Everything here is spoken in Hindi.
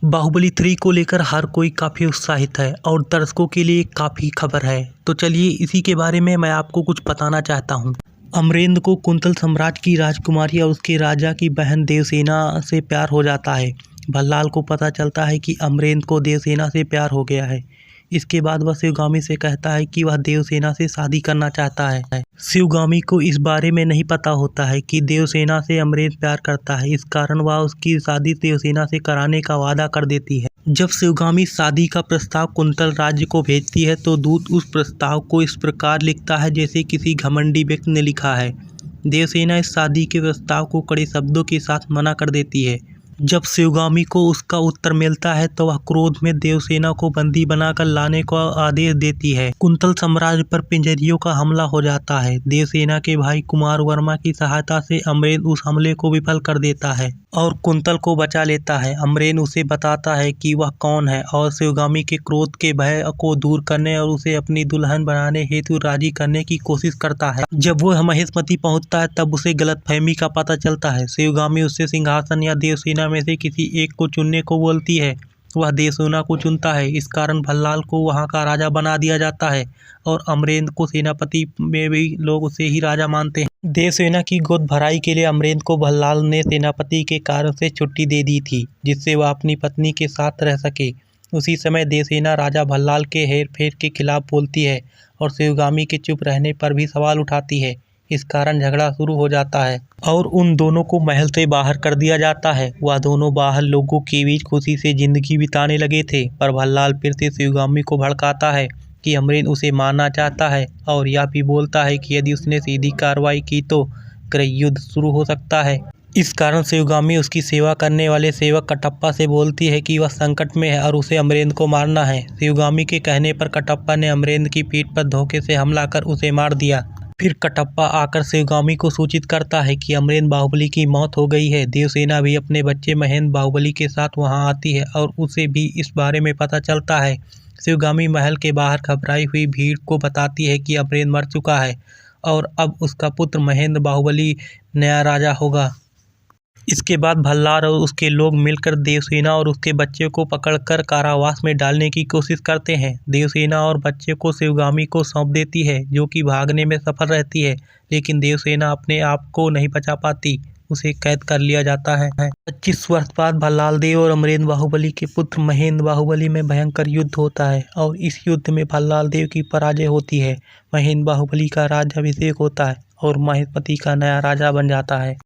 बाहुबली 3 को लेकर हर कोई काफ़ी उत्साहित है और दर्शकों के लिए काफ़ी खबर है। तो चलिए इसी के बारे में मैं आपको कुछ बताना चाहता हूँ। अमरेंद्र को कुंतल साम्राज्य की राजकुमारी और उसके राजा की बहन देवसेना से प्यार हो जाता है। भल्लाल को पता चलता है कि अमरेंद्र को देवसेना से प्यार हो गया है। इसके बाद वह शिवगामी से कहता है कि वह देवसेना से शादी करना चाहता है। शिवगामी को इस बारे में नहीं पता होता है कि देवसेना से अमरेंद्र प्यार करता है। इस कारण वह उसकी शादी देवसेना से कराने का वादा कर देती है। जब शिवगामी शादी का प्रस्ताव कुंतल राज्य को भेजती है तो दूत उस प्रस्ताव को इस प्रकार लिखता है जैसे किसी घमंडी व्यक्ति ने लिखा है। देवसेना इस शादी के प्रस्ताव को कड़े शब्दों के साथ मना कर देती है। जब शिवगामी को उसका उत्तर मिलता है तो वह क्रोध में देवसेना को बंदी बनाकर लाने का आदेश देती है। कुंतल साम्राज्य पर पिंजरियों का हमला हो जाता है। देवसेना के भाई कुमार वर्मा की सहायता से अमरेंद्र उस हमले को विफल कर देता है और कुंतल को बचा लेता है। अमरेंद्र उसे बताता है कि वह कौन है और शिवगामी के क्रोध के भय को दूर करने और उसे अपनी दुल्हन बनाने हेतु राजी करने की कोशिश करता है। जब वो महेशमती पहुंचता है तब उसे गलतफहमी का पता चलता है। शिवगामी उससे सिंहासन या देवसेना में से किसी एक को चुनने को बोलती है। वह देवसेना को चुनता है। इस कारण भल्लाल को वहां का राजा बना दिया जाता है और अमरेंद्र को सेनापति में भी लोग उसे ही राजा मानते हैं। देवसेना की गोद भराई के लिए अमरेंद्र को भल्लाल ने सेनापति के कारण से छुट्टी दे दी थी जिससे वह अपनी पत्नी के साथ रह सके। उसी समय देवसेना राजा भल्लाल के हेरफेर के खिलाफ बोलती है और शिवगामी के चुप रहने पर भी सवाल उठाती है। इस कारण झगड़ा शुरू हो जाता है और उन दोनों को महल से बाहर कर दिया जाता है। वह दोनों बाहर लोगों के बीच खुशी से जिंदगी बिताने लगे थे, पर भल्लाल फिर से शिवगामी को भड़काता है कि अमरेंद्र उसे मारना चाहता है और यह भी बोलता है कि यदि उसने सीधी कार्रवाई की तो गृह युद्ध शुरू हो सकता है। इस कारण शिवगामी उसकी सेवा करने वाले सेवक कटप्पा से बोलती है कि वह संकट में है और उसे अमरेंद्र को मारना है। शिवगामी के कहने पर कटप्पा ने अमरेंद्र की पीठ पर धोखे से हमला कर उसे मार दिया। फिर कटप्पा आकर शिवगामी को सूचित करता है कि अमरेंद्र बाहुबली की मौत हो गई है। देवसेना भी अपने बच्चे महेंद्र बाहुबली के साथ वहां आती है और उसे भी इस बारे में पता चलता है। शिवगामी महल के बाहर घबराई हुई भीड़ को बताती है कि अमरेंद्र मर चुका है और अब उसका पुत्र महेंद्र बाहुबली नया राजा होगा। इसके बाद भल्लाल और उसके लोग मिलकर देवसेना और उसके बच्चे को पकड़कर कारावास में डालने की कोशिश करते हैं। देवसेना और बच्चे को शिवगामी को सौंप देती है जो कि भागने में सफल रहती है, लेकिन देवसेना अपने आप को नहीं बचा पाती। उसे कैद कर लिया जाता है। 25 वर्ष बाद भल्लाल देव और अमरेंद्र बाहुबली के पुत्र महेंद्र बाहुबली में भयंकर युद्ध होता है और इस युद्ध में भल्लाल देव की पराजय होती है। महेंद्र बाहुबली का राज्याभिषेक होता है और महेशमती का नया राजा बन जाता है।